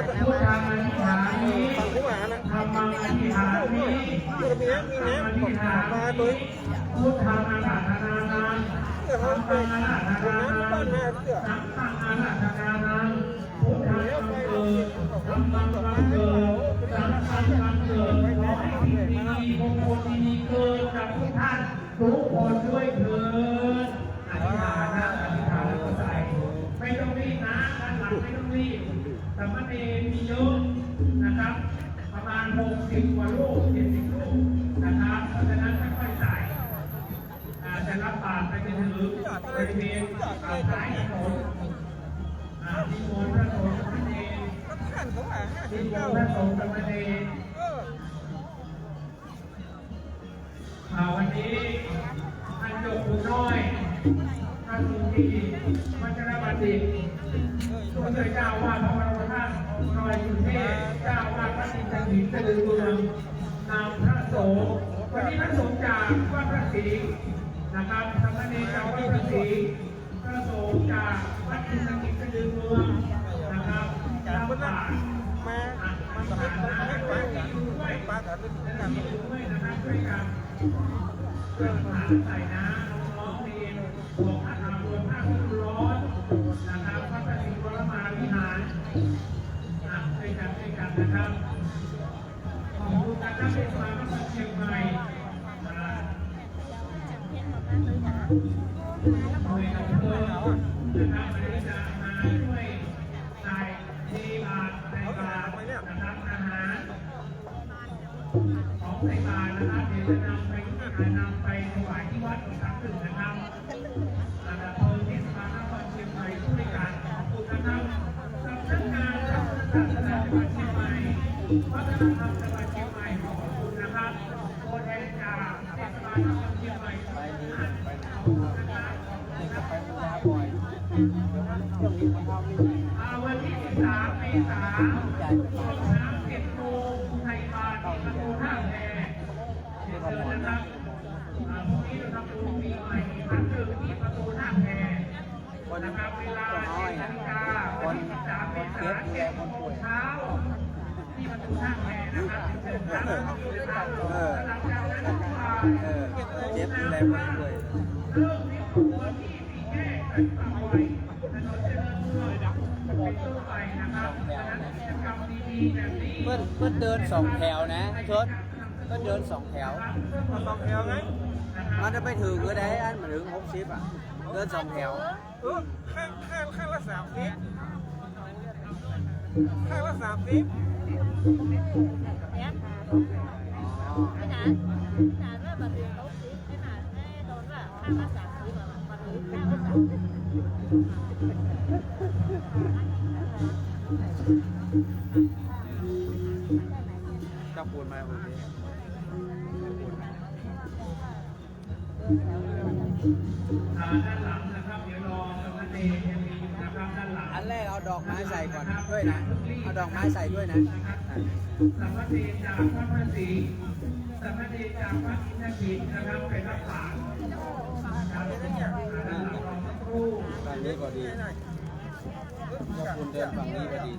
พุทธังอธิษฐามิธัมมังอธิษฐามิสังฆังอธิษฐามิพุทธังอาราธนานังธัมมังอาราธนานังสังฆังอาราธนานังพุทธังบังเกิดธัมมังบังเกิดสังฆังบังเกิดขอให้สิ่งดีๆมงคลดีๆเกิดกับทุกท่านทุกคนด้วยเถิดอธิษฐานนะอธิษฐานแล้วก็ใส่ไม่ต้องรีบนะด้านหลังไม่ต้องรีบสามเณรมีเยอะนะครับประมาณ60 กว่าลูก70 ลูกนะครับเพราะฉะนั้นค่อยๆใส่จะรับบาตรไปจนถึงบริเวณสายถนนที่โบสถ์พระสงฆ์สามเณรที่โบสถ์พระสงฆ์สามเณรวันนี้ท่านโยมผู้น้อยท่านสุธีวัชรบัณฑิตผู้ช่วยเจ้าวาดพระบรมธาตุนอยสุเทพเจ้าวาดพระอินทร์หินสะดือเมืองนำพระสงฆ์วันนี้พระสงฆ์จากวัดพระศรีนะครับสามเณรจากวัดพระศรีพระสงฆ์จากวัดอินทร์หินสะดือเมืองนะครับนำบาตรมาสำนักน้ำด้วยป้าแต่เป็นการด้วยนะครับด้วยกันเพื่อหาใส่น้ำน้องเรียนบอกอาหารรวม5 ร้อนนะครับพระปฏิบัติมาวิหารด้วยกันนะครับขอบคุณนะครับเป็นมาพระเชียงใหม่โดยอำเภอนะครับวันนี้จะมาช่วยใส่ที่บาตรในบาตรนะครับอาหารของใส่บาตรนะครับเดี๋ยวจะนำไปถวายที่วัดอีกครั้งหนึ่งนะครับอำเภอเทศบาลนครเชียงใหม่ผู้ในการขอบคุณนะครับสำนักงานพระพุทธศาสนาจังหวัดเชียงใหม่วัฒนธรรมจังหวัดเชียงใหม่ขอบคุณนะครับตัวแทนจากเทศบาลนครเชียงใหม่ขอบคุณนะครับวันที่13 เมษายนช่วงน้ำ7 โมงไทยบาทที่ประตูท่าแพเชิญนะครับพรุ่งนี้เราทำบุญปีใหม่อีกครั้งหนึ่งที่ประตูท่าแพนะครับเวลา7 นาฬิกาวันที่13 เมษายน7 โมงเช้าที่ประตูท่าแพนะครับเชิญครับหลังจากนั้นทุกวันเจ็บแรงมาเลยเริ่มที่หัวที่มีแค่ใส่ปากไว้ถนนเจริญเมืองเป็นต้นไปนะครับดังนั้นกิจกรรมดีๆแบบนี้เพื่อนเดิน2 แถวนะชดเพื่อนเดิน2 แถว2 แถวไงมันจะไปถึงก็ได้อันมาถึง60เดิน2 แถวข้างละ30ข้างละ30cái nè đó bà tiền tốn xíu cái nè cái đồn là hai ba sạc xíu mà bà tiền hai ba sạc chọc buồn mà hồi thếด้านหลังนะครับเดี๋ยวรอสมเด็จยังมีนะครับด้านหลังอันแรกเอาดอกไม้ใส่ก่อนด้วยนะเอาดอกไม้ใส่ด้วยนะสมเด็จจากพระพระศรีสมเด็จจากพระอินทร์หินนะครับเป็นรักษาด้านหลังเราสักครู่ ฝั่งนี้ก็ดีเจ้าคุณเดินฝั่งนี้ก็ดี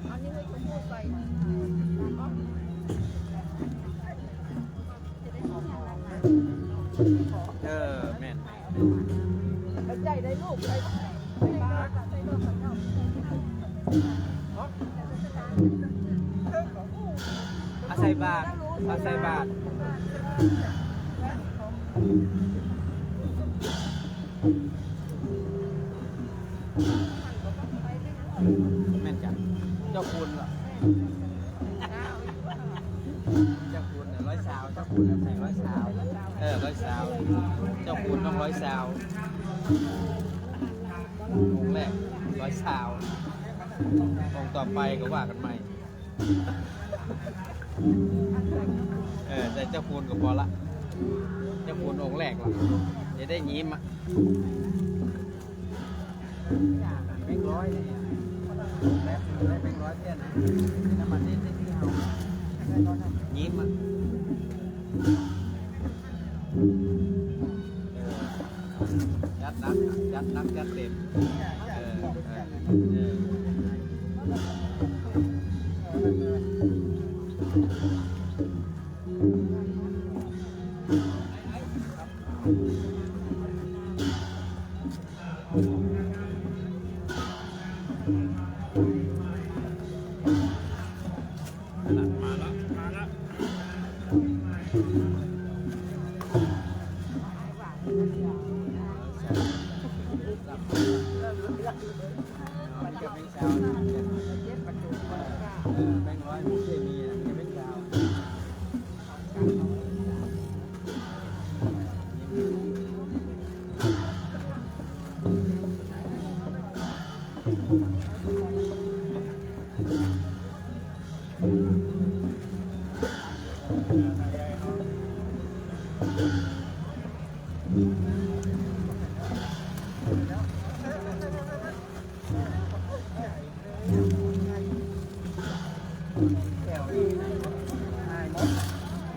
อันนี้ไม่ชมพูใส่แม่นใจได้ลูกได้บ้าได้ลูกของเราอาศัยบาทอาศัยบาทแม่นจังเจ้าคุณเหรอเจ้าคุณ100 เจ้าคุณใส่100 เจ้าคุณต้อง100 องค์แรก100 องค์ต่อไปก็ว่ากันใหม่แต่เจ้าคุณก็พอละเจ้าคุณองค์แรกละจะได้ยิ้มอ่ะ100 แล้วได้เป็นร้อยเทียนนะน้ำมันนี่ที่เอายิ้มอ่ะยัดนักยัดนักยัดเต็มมันจะเป็นชาวแบงค์ร้อยไม่เคยมีนะจะเป็นชาว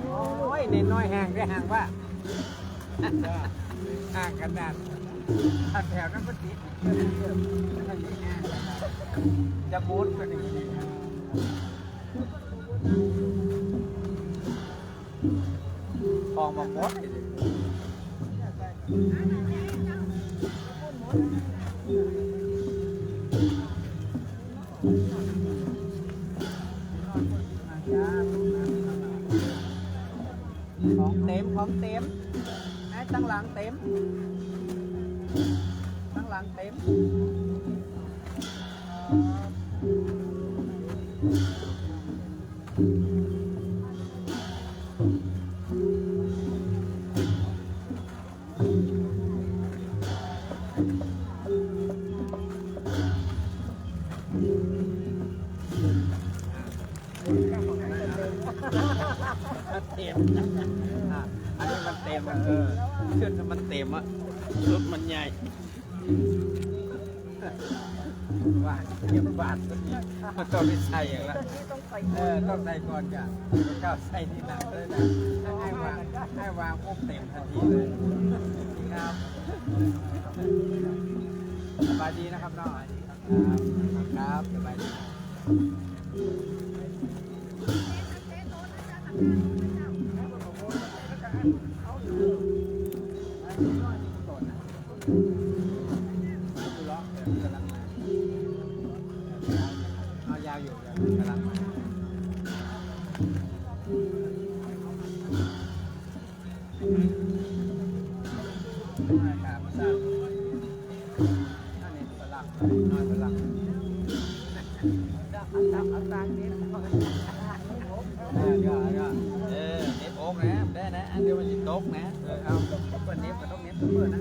โอ้ยเน้นน้อยห่างได้ห่างว่าห่างกันนานถ้าแถวนั้นก็ติดจะมุดกันอีกฟองมาหมดของเต็มไอ้ตั้งหลังเต็มตั้งหลังเต็มเต็มอันนี้มันเต็มเชือกมันเต็มรถมันใหญ่ว่าเก็บบาทมันต้องไปใส่อย่างละต้องใส่ก่อนจ้ะก็ใส่ที่หนังเลยนะให้วางปุ๊บเต็มทันทีเลยครับสบายดีนะครับน้องครับสบายดีเอายาวอยู่กำลังมาครับมาสร้างนั่นเองฝรั่งน้อยฝรั่งเอาตังค์นี้ก็เน็บอกนะได้นะอันเดียวมันจะตกนะเอาเปิดเน็บกับต้องเน็บเปิดนะ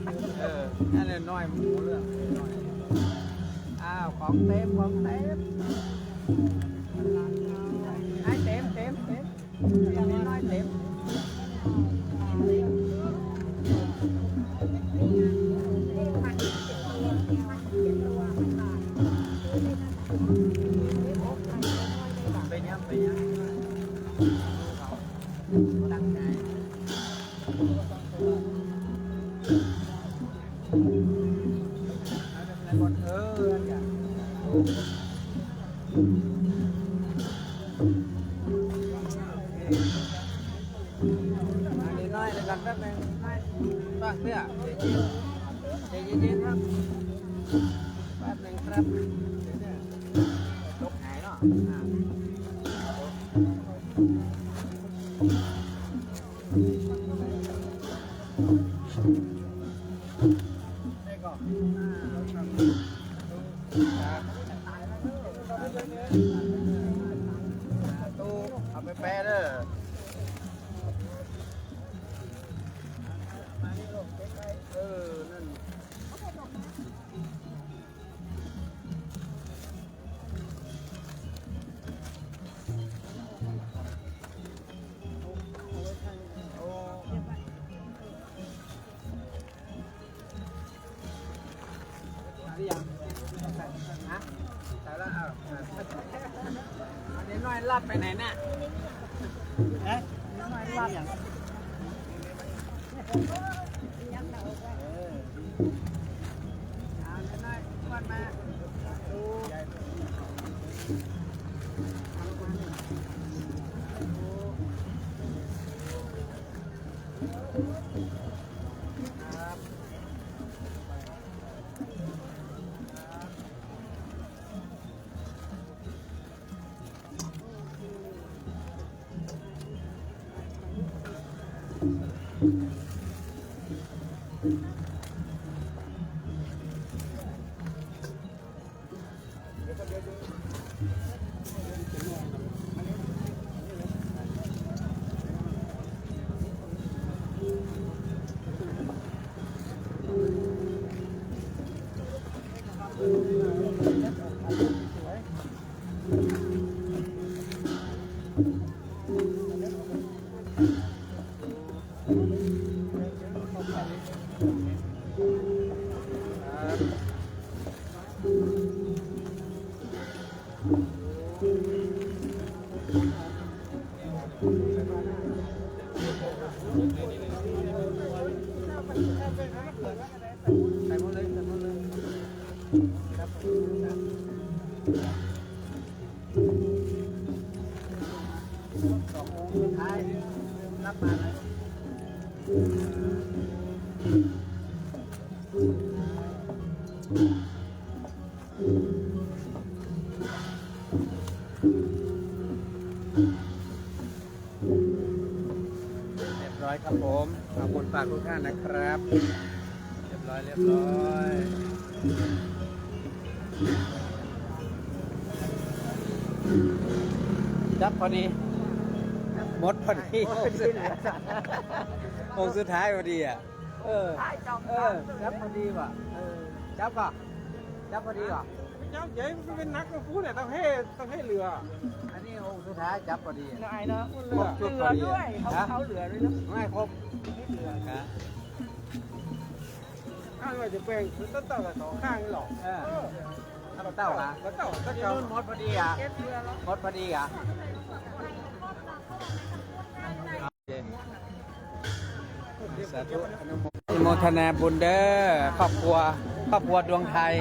อันนี้น้อยหมูเรื่องอ้าวของเต็มไอ้เต็มอันนี้น้อยเต็มไปยังตั้งใจอะไรบนจ้ะอันนี้น้อยเลยกันแป๊บนึงบ้างเนี่ยใจเย็นครับแป๊บนึงครับตกหายเนาะตู้เอาไปแปะเด้อนั่นหรือยังฮะ แล้วเอาเดี๋ยวน้อยลัดไปไหนน่ะเอ๊ะน้อยลัดอย่างใส่หมดเลยใส่หมดเลยครับสององค์สุดท้ายรับมาเลยเรียบร้อยครับผมขอบคุณฝากทุกท่านนะครับเรียบร้อยจับพอดีหมดพอดีองค์สุดท้ายพอดีอ่ะจับพอดีว่ะจับก่อนจับพอดีก่อน เจ้าใหญ่มันเป็นนักพูดเนี่ยต้องให้เรือ อันนี้องค์สุดท้ายจับพอดี นายเนาะ ครบชุดพอดี ด้วยเขาเหลือด้วยเนาะ ไม่ครบฮะ ข้างว่าจะแบ่งคือต้นเต่ากับสองข้างนี่หรอก ถ้าเต้าอ่ะ แล้วเต่าก็ ที่ จะ นู่นหมดพอดีอ่ะหมดพอดีอ่ะสาธุอนุโมทนาบุญเด้อครอบครัวดวงไทย